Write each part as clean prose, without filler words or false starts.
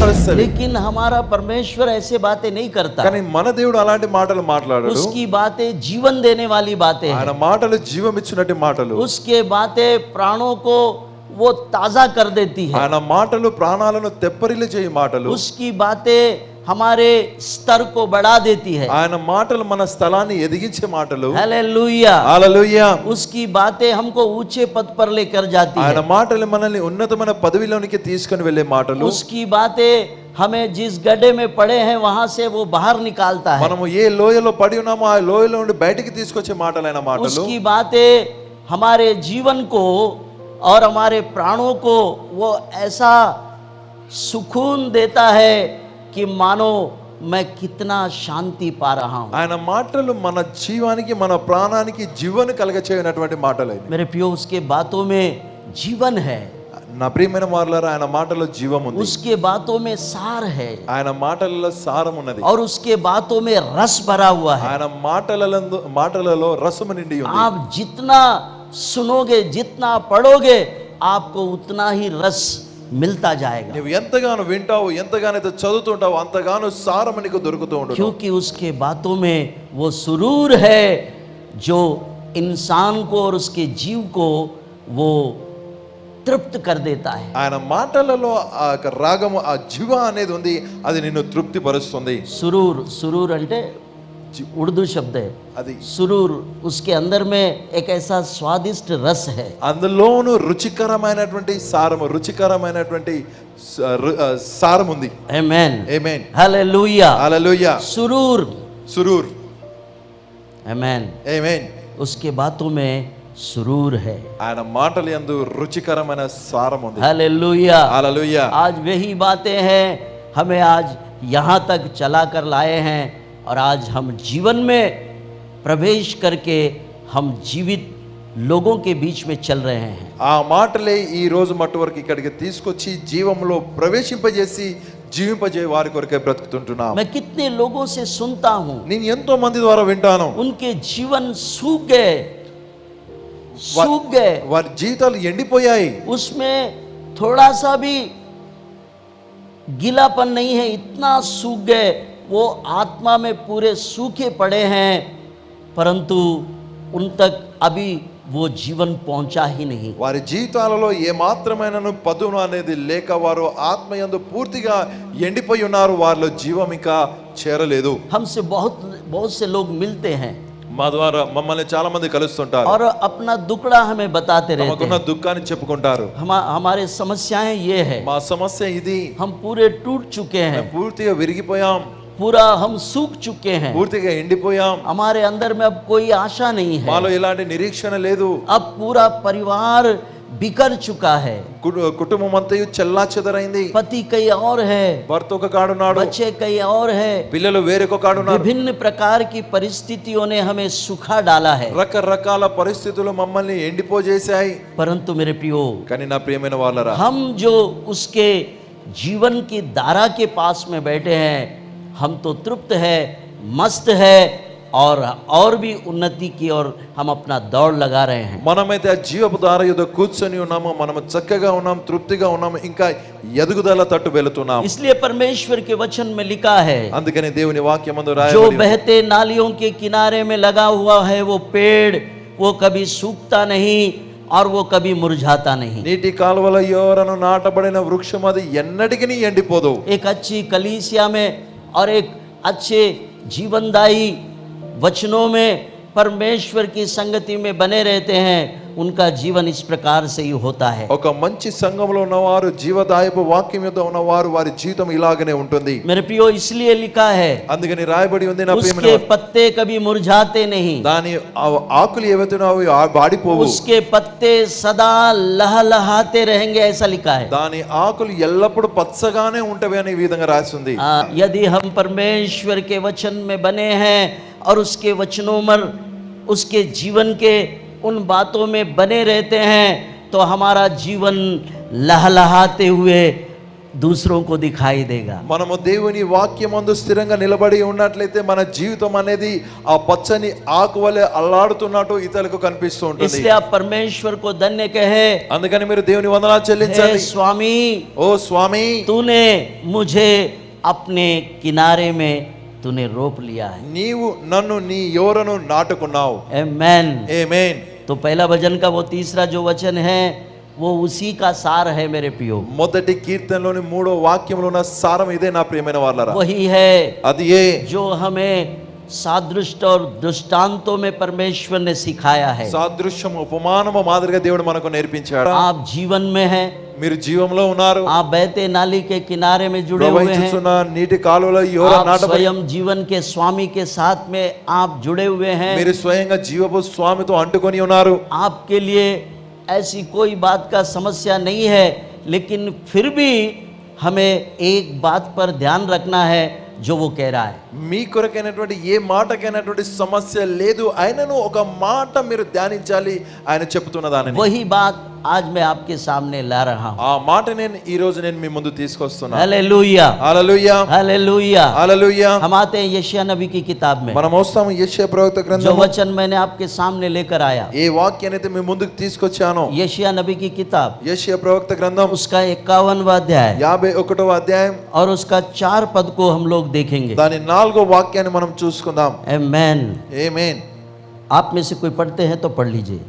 బలపరుస్తది. लेकिन हमारा परमेश्वर ऐसे बातें नहीं करता। కానీ మన దేవుడు అలాంటి మాటలు మాట్లాడడు. उसकी बातें जीवन देने वाली बातें ఆయన हैं। మాటలు జీవం ఇచ్చినట్టు మాటలు. उसके बातें प्राणों को वो ताजा कर देती है। ఆయన మాటలు ప్రాణాలను తెప్పరిల్లి చేయి మాటలు. उसकी बातें हमारे स्तर को बढ़ा देती है। ఆయన మాటలు మన స్థలాన్ని ఎదిగించే మాటలు. हालेलुया। హల్లెలూయా. उसकी बातें हमको ऊंचे पद पर लेकर जाती ఆయన है। మాటలు మనల్ని ఉన్నతమైన పదవిలోనికి తీసుకొని వెళ్ళే మాటలు. उसकी बातें हमें जिस गड्ढे में पड़े हैं वहां से वो बाहर निकालता है। మనము ఏ లోయలో పడి ఉన్నామో ఆ లోయలో నుండి బయటికి తీసుకొచ్చే మాటలైన మాటలు. उसकी बातें हमारे जीवन को और हमारे प्राणों को वो ऐसा सुकून देता है कि मानो मैं कितना शांति पा रहा हूं। ఆయన మాటలు మన జీవానికి మన ప్రాణానికి జీవన కలగచేయనటువంటి మాటలు. मेरे प्रियो, उसके बातों में जीवन है। నా ప్రియమైన వారలారా, ఆయన మాటలో జీవం ఉంది. उसके बातों में सार है ఆయన మాటలలో సారం ఉన్నది. और उसके बातों में रस भरा हुआ है। ఆయన మాటలలో రసము నిండి ఉంది. आप जितना सुनोगे, जितना पढ़ोगे, आपको उतना ही रस मिलता जाएगा। నువ్వు ఎంతగానో వింటావు, ఎంతగానైతే చదువుతుంటావు, అంతగానో సారం నీకు దొరుకుతూ ఉంటుంది. क्योंकि उसके बातों में वो सुरूर है जो इंसान को और उसके जीव को वो तृप्त कर देता है। ఆయన మాటలలో ఆ రాగము, ఆ జీవ అనేది ఉంది, అది నిన్ను తృప్తి పరుస్తుంది. सुरूर అంటే उर्दू शब्द है। అది सुरूर, उसके अंदर में एक ऐसा स्वादिष्ट रस है। అందులోను రుచికరమైనటువంటి సారము, రుచికరమైనటువంటి సారం ఉంది. आमेन, ఆమేన్, हालेलुया, హల్లెలూయా. सुरूर, సురూర్, आमेन। ఆమేన్. उसके बातों में सुरूर है। ఆయన మాటల యందు రుచికరమైన సారం ఉంది. हालेलुया, హల్లెలూయా. आज वही बातें हैं हमें आज यहाँ तक चला कर लाए हैं और आज हम जीवन में प्रवेश करके हम जीवित लोगों के बीच में चल रहे हैं। ఆ మాటలే ఈ రోజు మట్టు వరకు ఇక్కడికి తీసుకొచ్చి జీవంలో ప్రవేశింపజేసి జీవింపజే వారి కొరకే బ్రతుకుతుంటున్నాం. मैं कितने लोगों से सुनता हूँ, నేను ఎంతో మంది ద్వారా వింటాను, उनके जीवन सूख गए, వారి జీవితాలు ఎండిపోయాయి. उसमें थोड़ा सा भी गीलापन नहीं है, इतना सूख गए, वो आत्मा में पूरे सूखे पड़े हैं, परंतु उन तक अभी वो जीवन पहुंचा ही नहीं। వారి జీవితాలలో ఏ మాత్రమైనను పదును అనేది లేక వారు ఆత్మయందు పూర్తిగా ఎండిపోయి ఉన్నారు. వారిలో జీవం ఇంకా చేరలేదు. हमसे बहुत से लोग मिलते हैं మా ద్వారా మమ్మల్ని చాలా మంది కలుస్తుంటారు, और अपना दुखड़ा हमें बताते रहते తమకున్న हैं। దుఃఖాన్ని చెప్పుకుంటారు. हमारे समस्याएं ये है, మా సమస్య ఇది, हम पूरे टूट चुके हैं, పూర్తిగా విరిగిపోయాం, पूरा हम सूख चुके हैं, పూర్తిగా ఎండిపోయాం. हमारे अंदर में अब कोई आशा नहीं है, మాలో ఎలాంటి నిరీక్షణ లేదు. अब पूरा परिवार बिखर चुका है, కుటుంబం అంతయు చెల్లా చెదరైంది. पति कहीं और है, భర్త ఒక కాడున్నాడు, बच्चे कहीं और है, పిల్లలు వేరొక కాడున్నారు. विभिन्न प्रकार की परिस्थितियों ने हमें सुखा डाला है। రకరకాల పరిస్థితులు మమ్మల్ని ఎండిపోజేశాయి. परंतु मेरे प्रियो, కానీ నా ప్రియమైన వాళ్ళరా, हम जो उसके जीवन की धारा के पास में बैठे हैं, हम तो तृप्त है, मस्त है, और भी उन्नति की ओर हम अपना दौड़ लगा रहे हैं। మనమైతే ఆ జీవపు దార యుద్ధ కూర్చొని ఉన్నాము, మనము చక్కగా ఉన్నాం, తృప్తిగా ఉన్నాము, ఇంకా ఎదుగుదల తట్టు వెళుతున్నాం. इसलिए परमेश्वर के वचन में लिखा है, అందుకని దేవుని వాక్యమందు जो రాయబడి बहते नालियों के किनारे में लगा हुआ है वो पेड़, वो कभी सूखता नहीं और वो कभी मुरझाता नहीं। నీటి కాలువల యోరను నాటబడిన వృక్షం అది ఎన్నటికీ ఎండిపోదు. एक अच्छी कलीसिया में और एक अच्छे जीवनदायी वचनों में परमेश्वर की संगति में बने रहते हैं, उनका जीवन इस प्रकार से ही होता है। ఒక మంచి సంఘంలో ఉన్నవారు, జీవదాయపు వాక్యం యొక్క ఉన్నవారు, వారి జీవితం ఇలాగనే ఉంటుంది. मेरे प्रियो, इसलिए लिखा है, అందుకని రాయబడి ఉంది, నా ప్రియమైన उसके पत्ते कभी मुरझाते नहीं, దాని ఆకులు ఏవైతే అవి వాడిపోవు, उसके पत्ते सदा लहलहाते रहेंगे, ऐसा लिखा है। దాని ఆకులు ఎల్లప్పుడూ పచ్చగానే ఉంటవి అని ఈ విధంగా రాసి ఉంది. यदि हम परमेश्वर के वचन में बने हैं और उसके वचनों में, उसके जीवन के उन बातों में बने रहते हैं, तो हमारा जीवन लहलहाते हुए दूसरों को दिखाई देगा। మనము దేవుని వాక్యమందు స్థిరంగా నిలబడి ఉన్నట్లయితే మన జీవితం అనేది ఆ పచ్చని ఆకు వలె అల్లాడుతున్నట్టు ఇతరులకు కనిపిస్తూ ఉంటుంది. इसलिए आप परमेश्वर को धन्य कहे, అందుకని మీరు దేవుని వందనాలు हे చెల్లించండి. स्वामी, ఓ స్వామి, तूने मुझे अपने किनारे में तूने रोप लिया है। నీవు నన్ను నీ యోరను నాటుకున్నావు. आमेन। ఆమేన్. तो पहला भजन का वो तीसरा जो वचन है वो उसी का सार है मेरे प्रियो। మొదటి కీర్తనలోని 3వ వాక్యంలో ఉన్న సారం ఇదే నా ప్రియమైన వారలారా. वही है అది ఏ जो हमें सादृश्य और दृष्टांतों में परमेश्वर ने सिखाया है। సాదృశ్యం ఉపమానము మాదిరిగా దేవుడు మనకు నేర్పించాడు. आप जीवन में हैं, మీరు జీవంలో ఉన్నారు. आप बहते नाली के किनारे में जुड़े हुए हैं, ప్రవహించుచున్న నీటి కాలువలో యోర आप నాటబడి स्वयं जीवन के स्वामी के साथ में आप जुड़े हुए हैं। మీరు స్వయంగా జీవపు స్వామితో అంటుకొని ఉన్నారు. आपके लिए ऐसी कोई बात का समस्या नहीं है, लेकिन फिर भी हमें एक बात पर ध्यान रखना है जो वो कह रहा है। మీ కొరకైనటువంటి ఏ మాటకైనటువంటి సమస్య లేదు, ఆయనను ఒక మాట మీరు ధ్యానించాలి ఆయన చెప్తున్న దానిని. वही बात आज मैं आपके सामने ला रहा हूँ। ఆ మాట ఈ రోజు నేను మీ ముందు తీసుకొస్తున్నాను. हालेलुया, హల్లెలూయా, हालेलुया। హల్లెలూయా. हम आते हैं यशायाह नबी की किताब में। మనం వస్తాము యెషయా ప్రవక్త जो గ్రంథం. वचन मैंने आपके सामने लेकर आया, ఏ వాక్యాన్ని అయితే మీ ముందుకు తీసుకొచ్చానో यशायाह नबी की किताब, యెషయా ప్రవక్త గ్రంథం उसका 51वां अध्याय 51వ అధ్యాయం और उसका 4 पद को हम लोग देखेंगे। దాని 4వ వాక్యాన్ని మనం చూసుకుందాం. आमेन। ఆమేన్. आप में से कोई पढ़ते हैं तो पढ़ लीजिए।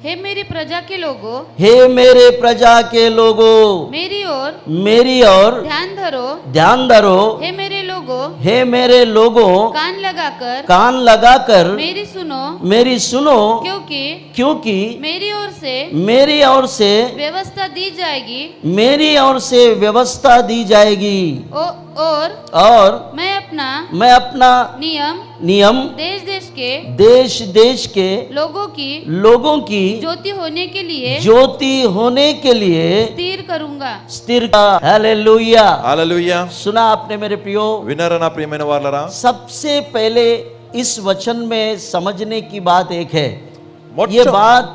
हे मेरी प्रजा के लोगों, हे मेरे प्रजा के लोगों, मेरी ओर मेरी ओर ध्यान धरो। ध्यान धरो। हे मेरे लोगों, हे मेरे लोगों, कान लगाकर कान लगाकर मेरी सुनो, मेरी सुनो, क्योंकि मेरी ओर से मेरी ओर से व्यवस्था दी जाएगी। मेरी ओर से व्यवस्था दी जाएगी और मैं अपना नियम देश देश के लोगों की ज्योति होने के लिए स्थिर हालेलुया, హల్లెలూయా. सुना आपने मेरे प्रियो। విన్నారా నా ప్రియమైన వారలారా? सबसे पहले इस वचन में समझने की बात एक है, మొట్ట- ये बात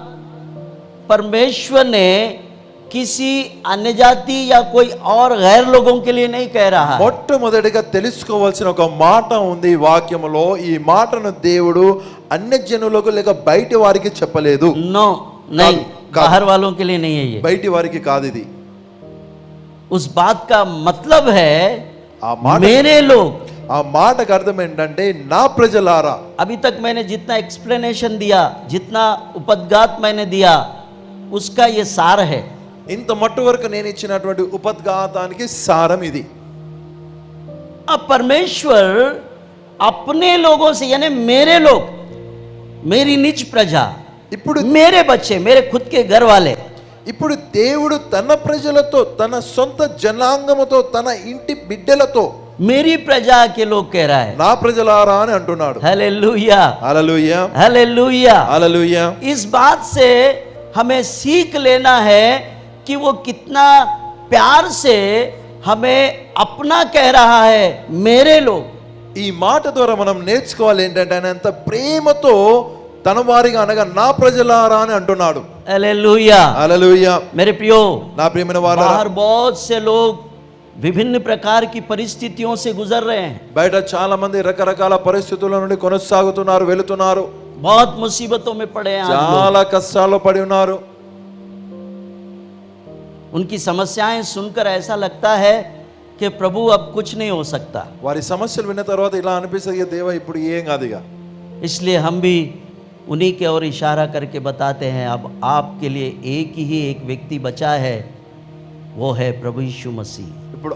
परमेश्वर ने किसी अन्य जाति या कोई और गैर लोगों के लिए नहीं कह रहा है। మొట్టమొదటిగా తెలుసుకోవాల్సిన ఒక మాట ఉంది ఈ వాక్యములో. ఈ మాటను దేవుడు అన్యజనులకు లేక బయటి వారికి చెప్పలేదు. नो नहीं, काद- बाहर वालों के लिए नहीं है ये। బయటి వారికి కాదు ఇది. उस बात का मतलब है ఆ మాట मेरे लोग। ఆ మాటకు అర్థం ఏంటంటే నా ప్రజలారా. अभी तक मैंने जितना एक्सप्लेनेशन दिया, जितना उपद्घात मैंने दिया, उसका ये सार है। ఇంత మట్టు వరకు నేను ఇచ్చినటువంటి ఉపద్ఘాతానికి సారం ఇది. अब परमेश्वर अपने लोगों से, यानी मेरे लोग, मेरी निज प्रजा, ఇప్పుడు मेरे बच्चे, मेरे खुद के घर वाले, ఇప్పుడు దేవుడు తన ప్రజలతో, తన సొంత జనాంగముతో, తన ఇంటి బిడ్డలతో मेरी प्रजा के लोग कह रहा है। నా ప్రజలారా అని అంటున్నాడు. हालेलुया, హల్లెలూయా, हालेलुया। హల్లెలూయా. इस बात से हमें सीख लेना है कि वो कितना प्यार से हमें अपना कह रहा है, मेरे लोग। ఈ మాట ద్వారా మనం నేర్చుకోవాలి ఏంటంటే ఆయన ఎంత ప్రేమతో తన వారిగా అనగా నా ప్రజలారా అని అంటున్నాడు. हालेलुया, హల్లెలూయా. मेरे प्रियो। నా ప్రియమైన వారలారా, बाहर बहुत से लोग विभिन्न प्रकार की परिस्थितियों से गुजर रहे हैं, బయట చాలా మంది రకరకాల పరిస్థితుల నుండి కొనసాగుతున్నారు, వెళుతున్నారు. बहुत मुसीबतों में पड़े हैं आज लोग। చాలా కష్టాల్లో పడి ఉన్నారు. उनकी समस्याएं सुनकर ऐसा लगता है कि प्रभु अब कुछ नहीं हो सकता। వారి సమస్యలు విన్న తర్వాత ఇలా అనిపిస్తుంది, దేవా ఇప్పుడు ఏం కాదుగా. इसलिए हम भी उन्हीं के ओर इशारा करके बताते हैं, अब आपके लिए एक ही एक व्यक्ति बचा है, वो है प्रभु यीशु मसीह।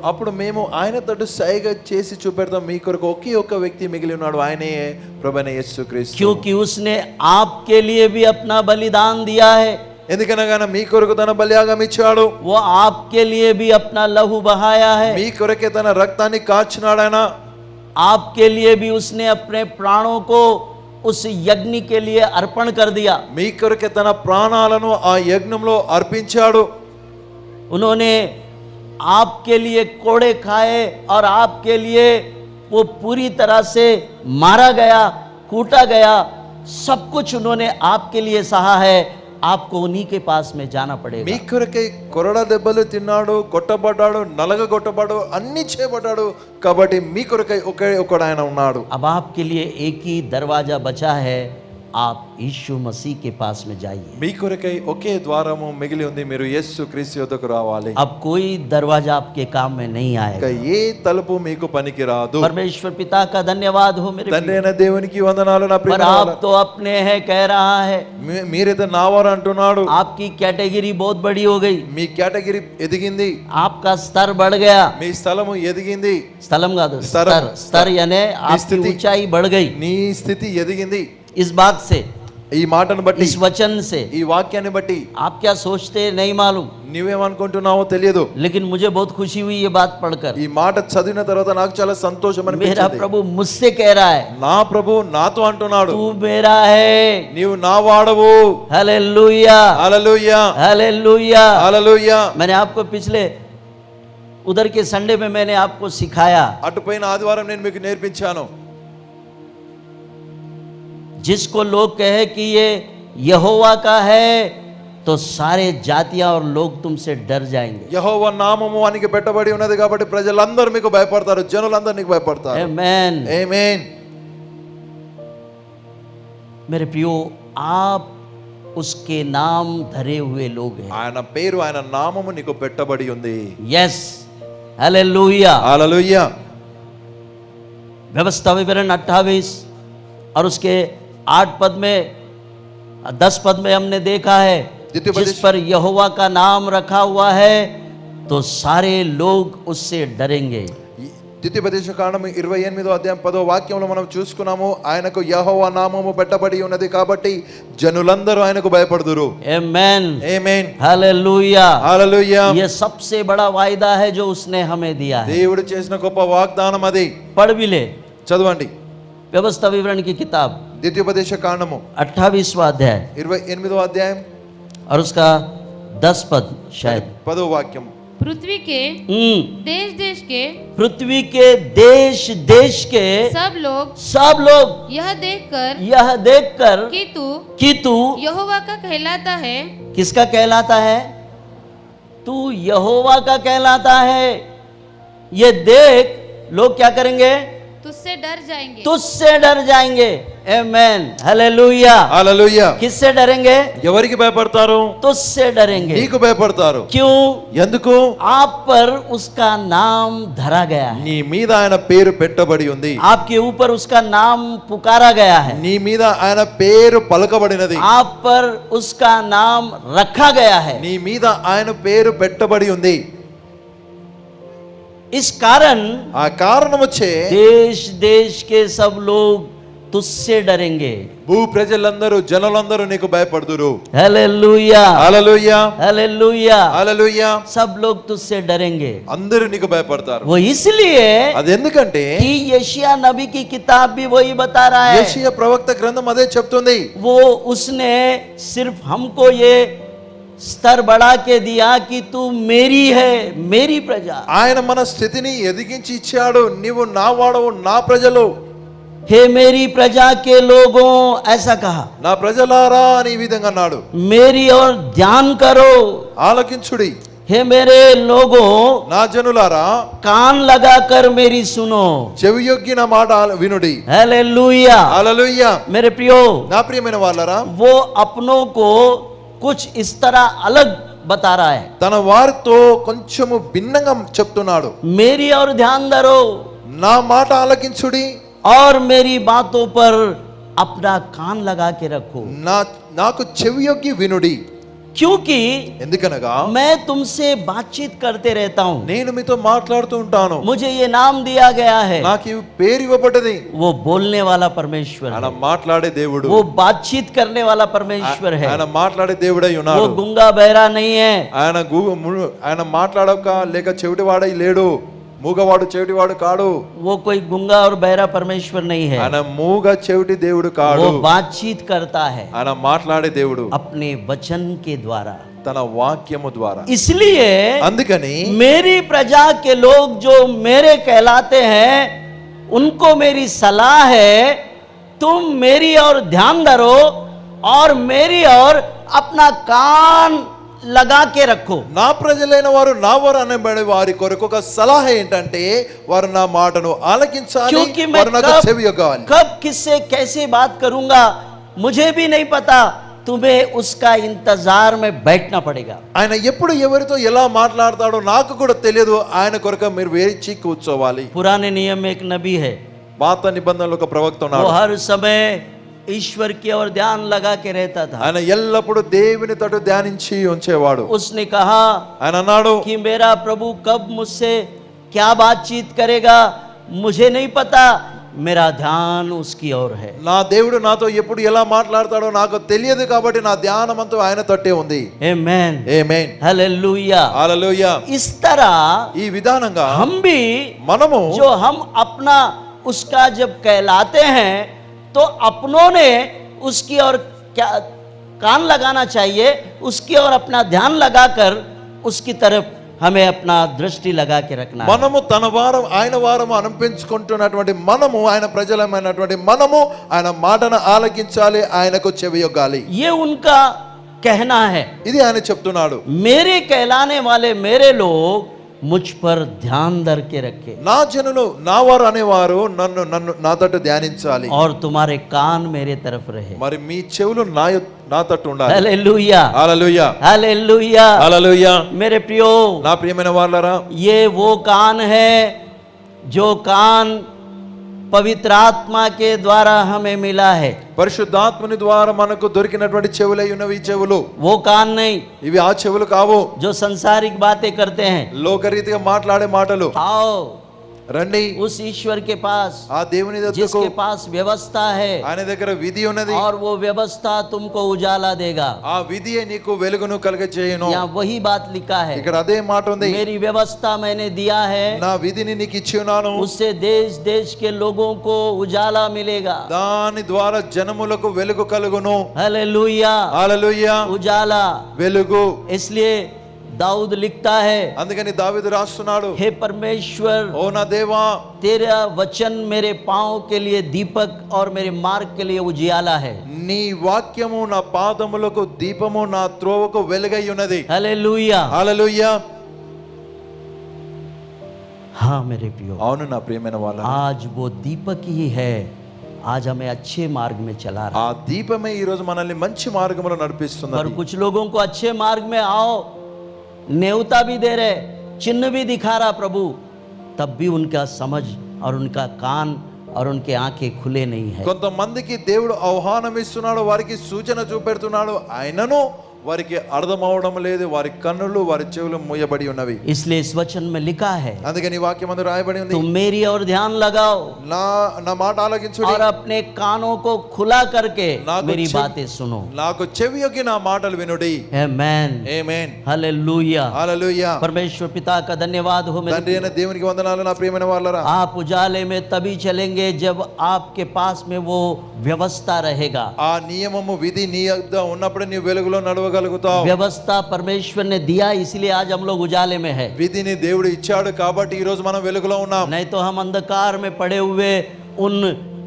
అప్పుడు మేము ఆయన తోటి సైగ చేసి చూపెడతాం, మీ కొరకు ఒకే ఒక్క వ్యక్తి మిగిలి ఉన్నాడు, ఆయనే ప్రభువైన యేసుక్రీస్తు. क्योंकि उसने आपके लिए भी अपना बलिदान दिया है। ఎందుకనగా మీ కొరకు తన బలియాగం ఇచ్చాడు. वो आपके लिए भी अपना लहू बहाया है। మీ కొరకే తన రక్తాన్ని కార్చినాడు ఆయన. आपके लिए भी उसने अपने प्राणों को उस यज्ञ के लिए अर्पण कर दिया। మీ కొరకే తన ప్రాణాలను ఆ యజ్ఞంలో అర్పించాడు. उन्होंने आपके लिए कोड़े खाए और आपके लिए वो पूरी तरह से मारा गया, कूटा गया, सब कुछ उन्होंने आपके लिए सहा है आपको उन्हीं के पास में जाना మీ पड़ेगा। కొరకై కొరడ దెబ్బలు తిన్నాడు, కొట్టబడ్డాడు, నలగగొట్టబడ్డాడు, అన్ని చేయబడ్డాడు. కాబట్టి మీ కొరకై ఒకే ఒకడు ఆయన ఉన్నాడు. अब आपके लिए एक ही दरवाजा बचा है, आप यीशु मसीह के पास में जाइए। మీ కొరకై ఒకే ద్వారము మిగిలి ఉంది, మీరు యేసు క్రీస్తు యొద్దకు రావాలి. अब कोई दरवाजा आपके काम में नहीं ఇక आएगा। ఏ తలుపు మీకు పనికి రాదు. परमेश्वर पिता का धन्यवाद हो मेरे తండ్రి प्रिय। అయిన దేవునికి వందనాలు. నా पर ప్రియ आप तो अपने हैं कह रहा है, మీరైతే నావారు అంటున్నాడు. आपकी कैटेगरी बहुत बड़ी हो गई, మీ కేటగిరీ ఎదిగింది, आपका स्तर बढ़ गया। మీ స్థలము ఎదిగింది, स्थलम का तो स्तरम, स्तर स्तर यानी आपकी स्थिति। ऊंचाई बढ़ गई। నీ స్థితి ఎదిగింది. इस बात से, ఈ మాటను బట్టి, इस वचन से ఈ వాక్యాన్ని బట్టి आप क्या सोचते नहीं मालूम, నువ్వేమనుకుంటున్నావో తెలియదు. लेकिन मुझे बहुत खुशी हुई ये बात पढ़कर। ఈ మాట చదివిన తర్వాత నాకు చాలా సంతోషం मेरा అనిపించింది. प्रभु मुझसे कह रहा है, నా ప్రభు నాతో అంటున్నాడు, तू मेरा है। నీవు నా వాడవు. हालेलुया, హల్లెలూయా, हालेलुया। హల్లెలూయా. मैंने आपको पिछले उधर के संडे में मैंने आपको सिखाया, అటుపైన ఆదివారం నేను మీకు నేర్పించాను. जिसको लोग कहे कि ये यहोवा का है, तो सारे जातियां और लोग तुमसे डर जाएंगे। యెహోవా నామము వానికి పెట్టబడి ఉన్నది కాబట్టి ప్రజలందరూ మీకు భయపడతారు, జనులందరూ నీకు భయపడతారు. आमेन। ఆమేన్. मेरे प्रियो, आप उसके नाम धरे हुए लोग हैं। ఆయన పేరు, ఆయన నామము నీకు పెట్టబడి ఉంది. Yes, hallelujah. హల్లెలూయా. व्यवस्था विवरण 28 और उसके 8 पद में 10 पद में हमने देखा है, जिस पर यहोवा का नाम रखा हुआ है तो सारे लोग उससे डरेंगे। ద్వితీయోపదేశ కాండము 28వ అధ్యాయం 10వ వాక్యంలో మనం చూసుకున్నాము, ఆయనకు యెహోవా నామము పెట్టబడి ఉన్నది కాబట్టి జనులందరూ ఆయనకు భయపడుదురు. आमेन, ఆమేన్. हालेलुया। హల్లెలూయా. ये सबसे बड़ा वायदा है जो उसने हमें दिया है। దేవుడు చేసిన గొప్ప వాగ్దానం అది. पढ़ भी ले చదవండి. व्यवस्था विवरण की किताब ద్వితీయోపదేశ కాండము 28वां अध्याय 28వ అధ్యాయం और उसका 10 पद शायद। 10వ వాక్యం. पृथ्वी के देश देश के पृथ्वी के देश देश के सब लोग यह देखकर कि तू यहोवा का कहलाता है, किसका कहलाता है? तू यहोवा का कहलाता है। ये देख लोग क्या करेंगे? तुझसे डर जाएंगे। तुझसे डर जाएंगे। आमेन, हालेलुया। హల్లెలూయా. किससे डरेंगे? ఎవరికి భయపడతారు? तुझसे डरेंगे। నీకు భయపడతారు. क्यों? ఎందుకు? आप पर उसका नाम धरा गया है, నీ మీద ఆయన పేరు పెట్టబడి ఉంది. आपके ऊपर उसका नाम पुकारा गया है, నీ మీద ఆయన పేరు పలకబడినది. आप पर उसका नाम रखा गया है। నీ మీద ఆయన పేరు పెట్టబడి ఉంది. इस कारण ఆ కారణం వచ్చే देश देश के सब लोग तुझसे डरेंगे। భూ ప్రజలందరూ, జనులందరూ నీకు భయపడుదురు. हालेलुया, హల్లెలూయా, हालेलुया। హల్లెలూయా. सब लोग तुझसे डरेंगे। అందరూ నీకు భయపడతారు. वो इसलिए అది ఎందుకంటే कि यशायाह नबी की किताब भी वही बता रहा है। యెషయా ప్రవక్త గ్రంథం అదే చెప్తుంది. वो उसने सिर्फ हमको ये स्तर बढ़ा के दिया कि तू मेरी है, मेरी प्रजा। ఆయన మన స్థితిని ఎదిగించి ఇచ్చాడు. నీవు నా వాడవు, నా ప్రజలు. हे मेरी प्रजा के लोगों, ऐसा कहा, నా ప్రజలారా అని ఈ విధంగా అన్నాడు. मेरी और ध्यान करो। ఆలకించుడి. हे मेरे लोगों, నా జనులారా कान लगाकर मेरी सुनो। చెవియొగ్గి నా మాట వినుడి. हालेलुया। హల్లెలూయా. मेरे प्रियो, నా ప్రియమైన వాళ్ళారా, वो अपनों को कुछ इस तरह अलग बता रहा है। తన వారితో కొంచెము భిన్నంగా చెప్తున్నాడు. मेरी और ध्यान धरो నా మాట ఆలకించుడి, और मेरी बातों पर अपना कान लगा के रखो। నాకు చెవియొగ్గి వినుడి. क्योंकि ఎందుకనగా मैं तुमसे बातचीत करते रहता हूँ, నేను మీతో మాట్లాడుతూ ఉంటాను. मुझे ये नाम दिया गया है। నాకు ఈ పేరు ఇవ్వబడ్డది. वो बोलने वाला परमेश्वर ఆయన है, మాట్లాడే దేవుడు. वो बातचीत करने वाला परमेश्वर है। ఆయన మాట్లాడే దేవుడై वो ఉన్నాడు. गुंगा बहरा नहीं है, ఆయన మాట్లాడక లేక చెవిటివాడై లేడు. మూగవాడు చెవిటివాడు కాడు. वो कोई गुंगा और बहरा परमेश्वर नहीं है। ఆయన మూగ చెవిటి దేవుడు కాడు. वो बातचीत करता है ఆయన మాట్లాడే దేవుడు अपने वचन के द्वारा। తన వాక్యము ద్వారా. इसलिए అందుకని मेरी प्रजा के लोग जो मेरे कहलाते हैं, उनको मेरी सलाह है, तुम मेरी और ध्यान धरो और मेरी और अपना कान लगा के रखो। నా ప్రజలైన వారు నా వారు అనబడే వారి కొరకు ఒక సలహా ఏంటంటే వారు నా మాటను ఆలకించాలి, क्योंकि मैं వారు నాకు చెవియొగ్గాలి. कब किससे कैसे बात करूंगा मुझे भी नहीं पता, तुम्हें उसका इंतजार में बैठना पड़ेगा। ఆయన ఎప్పుడు ఎవరితో ఎలా మాట్లాడతాడో నాకు కూడా తెలియదు. ఆయన కొరకు మీరు వేచి కూర్చోవాలి. पुराने नियम में एक नबी है, పాత నిబంధనలో ఒక ప్రవక్త वो ఉన్నాడు. हर समय ईश्वर की ओर ध्यान लगा के रहता था। ఆయన ఎల్లప్పుడూ దేవుని తోటి ధ్యానించి ఉంచేవాడు. उसने कहा ఆయన అన్నాడు, कि मेरा प्रभु कब मुझसे क्या बातचीत करेगा मुझे नहीं पता, मेरा ध्यान उसकी ओर है। నా దేవుడు నాతో ఎప్పుడు ఎలా మాట్లాడతాడో నాకు తెలియదు, కాబట్టి నా ధ్యానం అంతా ఆయన తట్టే ఉంది. आमेन ఆమేన్, हालेलुया। హల్లెలూయా. इस तरह ఈ విధానంగా हम भी మనము जो हम अपना उसका जब कहलाते हैं तो अपनों ने उसकी ओर क्या कान लगाना चाहिए, उसकी ओर अपना ध्यान लगाकर उसकी तरफ हमें अपना दृष्टि लगा के रखना है। మనము తన వారం ఆయన వారం అనిపించుకుంటున్నటువంటి మనము, ఆయన ప్రజలమైనటువంటి మనము ఆయన మాటను ఆలకించాలి, ఆయనకు చెవియొగ్గాలి. ये उनका कहना है। ఇది ఆయన చెప్తున్నాడు. मेरे कहलाने वाले मेरे लोग मुझ पर ध्यान धर के रखे నా జనులు నా వారు అనేవారు నన్ను నన్ను నా తట్టు ధ్యానించాలి, और तुम्हारे कान मेरे तरफ रहे। మరి మీ చెవులు నా తట్టు ఉండాలి. हालेलुया, హల్లెలూయా, हालेलुया। హల్లెలూయా. मेरे प्रियो, నా ప్రియమైన వాళ్ళారా, ये वो कान है जो कान पवित्र आत्मा के द्वारा हमें मिला है। పరిశుద్ధాత్ముని ద్వారా మనకు దొరికినటువంటి చెవులై ఉన్నవి ఈ చెవులు. वो कान नहीं ఇవి ఆ చెవులు కావు, जो संसारिक बातें करते हैं। లోకరీతిగా మాట్లాడే మాటలు. आओ రండి उस ईश्वर के पास ఆ దేవుని దగ్గరకు. जिसके पास व्यवस्था है, ఆయన దగ్గర విధి ఉన్నది, और वो व्यवस्था तुमको उजाला देगा। ఆ విధియే నీకు వెలుగును కలుగజేయును. यहाँ वही बात लिखा है, ఇక్కడ అదే మాట ఉంది, मेरी व्यवस्था मैंने दिया है, నా విధిని నీకు ఇచ్చి ఉన్నాను, उससे देश देश के लोगों को उजाला मिलेगा। దాని ద్వారా జనములకు వెలుగు కలుగును. हालेलुया, హల్లెలూయా, उजाला। వెలుగు. इसलिए दाऊद लिखता है, అందుకని దావీదు రాస్తున్నాడు, हे परमेश्वर, ఓ నా దేవా, तेरा वचन मेरे पांव के लिए दीपक और मेरे मार्ग के लिए उजियाला है। నీ వాక్యము నా పాదములకు దీపము, నా త్రోవకు వెలుగై ఉన్నది. हालेलुया। హల్లెలూయా. हाँ मेरे प्रियो, అవును నా ప్రియమైన వాళ్ళ, आज वो दीपक ही है, आज हमें अच्छे मार्ग में चला रहा ఆ దీపమే ఈ రోజు మనల్ని మంచి మార్గంలో है। पर నడిపిస్తున్నది. कुछ लोगों को अच्छे मार्ग में आओ न्योता भी दे रहे, चिन्ह भी दिखा रहा प्रभु, तब भी उनका समझ और उनका कान और उनके आंखें खुले नहीं है। కొంతమందికి దేవుడు ఆహ్వానం ఇస్తున్నాడు, వారికి సూచన చూపెడుతున్నాడు, ఆయనను వారికి అర్థం అవడం లేదు, వారి కన్నులు వారి చెవులు మూయబడి ఉన్నవి. इसलिए इस वचन में लिखा है, అందుకని ఈ వాక్యం అందు రాయబడి ఉంది, तुम मेरी ओर ध्यान लगाओ నా మాట ఆలకించుడి, और अपने कानों को खुला करके नाको मेरी చెవి- बातें सुनो। నాకు చెవియొగ్గి నా మాటలు వినుడి. आमेन, ఆమేన్, हालेलुया। హల్లెలూయా. परमेश्वर पिता का धन्यवाद हो मेरे తండ్రి అయిన దేవునికి వందనాలు నా ప్రియమైన వాళ్ళరా. आप उजाले में तभी चलेंगे जब आपके पास में वो व्यवस्था रहेगा। ఆ నియమము విధి నీ యొద్ద ఉన్నప్పుడు నీ వెలుగులో నడవగలుగుతావు. व्यवस्था परमेश्वर ने दिया, इसलिए आज हम लोग उजाले में है। విధిని దేవుడు ఇచ్చాడు కాబట్టి ఈ రోజు మనం వెలుగులో ఉన్నాం. नहीं तो हम अंधकार में पड़े हुए उन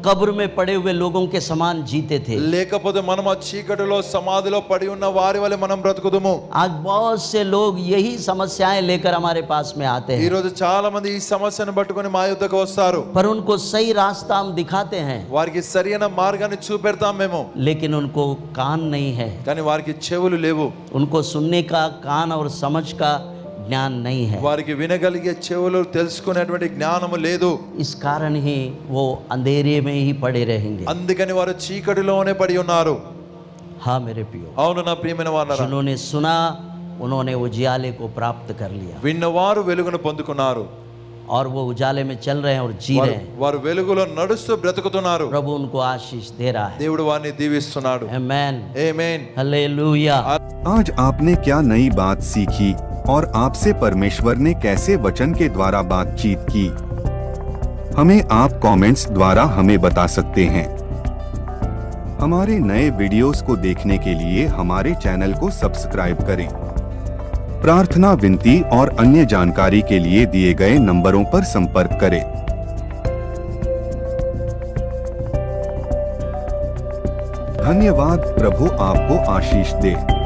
कब्र में पड़े हुए लोगों के समान जीते थे। లేకపోతే మనం ఆ చీకటిలో సమాధిలో పడి ఉన్న వారి వలె మనం బ్రతుకుదుము. आज बहुत से लोग यही समस्याएं लेकर हमारे पास में आते ఈ हैं, రోజు చాలా మంది ఈ సమస్యను పట్టుకొని మా యొద్దకు వస్తారు. पर उनको सही रास्ता हम दिखाते हैं, వారికి సరైన మార్గాన్ని చూపెడతాం మేము, लेकिन उनको कान नहीं है, కానీ వారికి చెవులు లేవు, उनको सुनने का कान और समझ का ज्ञान नहीं है। వారికి వినగలిగే చెవులు తెలుసుకునేటువంటి జ్ఞానము లేదు. इस कारण ही वो अंधेरे में ही पड़े रहेंगे। అందుకని వారు చీకటిలోనే పడి ఉన్నారు. हाँ मेरे प्रियो, అవును నా ప్రియమైన వాళ్ళారా, जिन्होंने सुना उन्होंने उजियाले को प्राप्त कर लिया, విన్నవారు వెలుగును పొందుకున్నారు, और वो उजाले में चल रहे हैं और जी रहे हैं। వారు వెలుగులో నడుస్తూ బ్రతుకుతున్నారు. प्रभु उनको आशीष दे रहा है। దేవుడు వారిని దీవిస్తున్నాడు. आमेन, ఆమేన్. हालेलुया। आज आपने क्या नई बात सीखी और आपसे परमेश्वर ने कैसे वचन के द्वारा बातचीत की? हमें आप कमेंट्स द्वारा हमें बता सकते हैं। हमारे नए वीडियोस को देखने के लिए हमारे चैनल को सब्सक्राइब करें। प्रार्थना, विनती और अन्य जानकारी के लिए दिए गए नंबरों पर संपर्क करें। धन्यवाद। प्रभु आपको आशीष दे।